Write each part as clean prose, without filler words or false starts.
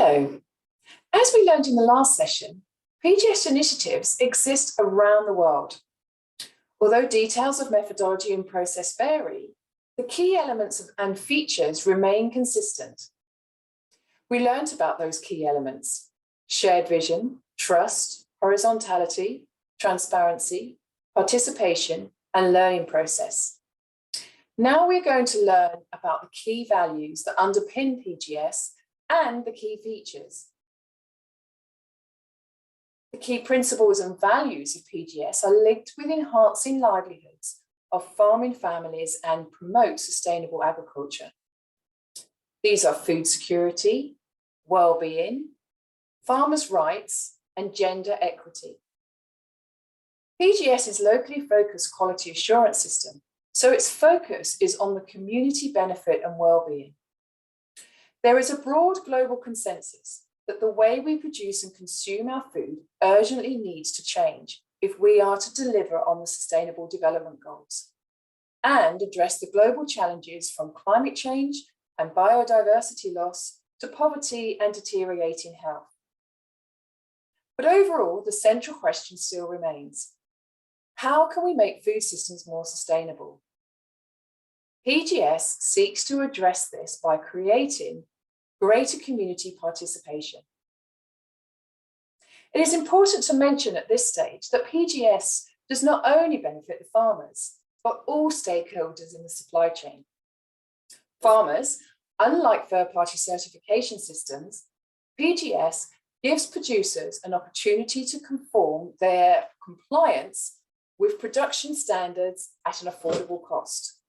Hello. As we learned in the last session, PGS initiatives exist around the world. Although details of methodology and process vary, the key elements and features remain consistent. We learned about those key elements: shared vision, trust, horizontality, transparency, participation, and learning process. Now we're going to learn about the key values that underpin PGS and the key features. The key principles and values of PGS are linked with enhancing livelihoods of farming families and promote sustainable agriculture. These are food security, well-being, farmers' rights, and gender equity. PGS is locally focused quality assurance system, so its focus is on the community benefit and well-being. There is a broad global consensus that the way we produce and consume our food urgently needs to change if we are to deliver on the Sustainable Development Goals and address the global challenges from climate change and biodiversity loss to poverty and deteriorating health. But overall, the central question still remains: how can we make food systems more sustainable? PGS seeks to address this by creating greater community participation. It is important to mention at this stage that PGS does not only benefit the farmers, but all stakeholders in the supply chain. Farmers, unlike third-party certification systems, PGS gives producers an opportunity to conform their compliance with production standards at an affordable cost.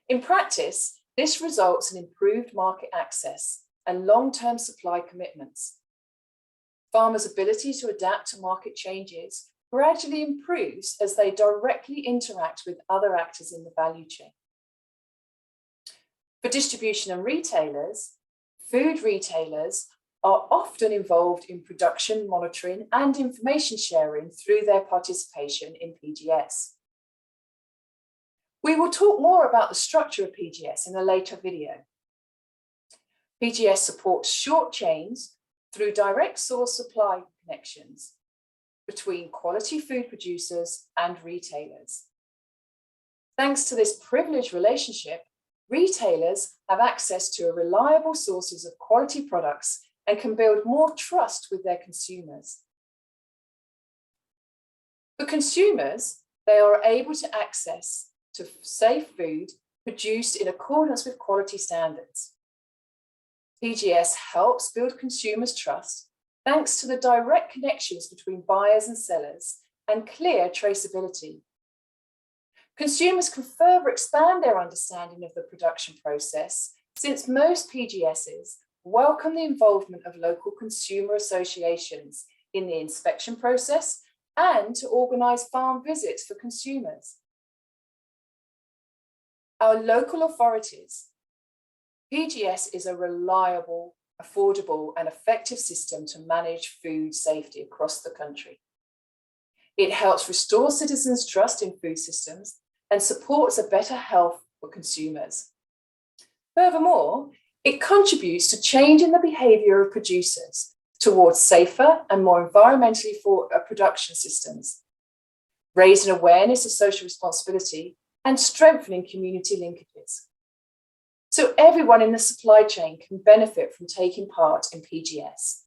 In practice, this results in improved market access and long-term supply commitments. Farmers' ability to adapt to market changes gradually improves as they directly interact with other actors in the value chain. For distribution and retailers, food retailers are often involved in production monitoring and information sharing through their participation in PGS. We will talk more about the structure of PGS in a later video. PGS supports short chains through direct source supply connections between quality food producers and retailers. Thanks to this privileged relationship, retailers have access to reliable sources of quality products and can build more trust with their consumers. For consumers, they are able to access to safe food produced in accordance with quality standards. PGS helps build consumers' trust thanks to the direct connections between buyers and sellers and clear traceability. Consumers can further expand their understanding of the production process, since most PGSs welcome the involvement of local consumer associations in the inspection process and to organise farm visits for consumers. Our local authorities. PGS is a reliable, affordable, and effective system to manage food safety across the country. It helps restore citizens' trust in food systems and supports a better health for consumers. Furthermore, it contributes to changing the behaviour of producers towards safer and more environmentally production systems, raising awareness of social responsibility and strengthening community linkages. So everyone in the supply chain can benefit from taking part in PGS.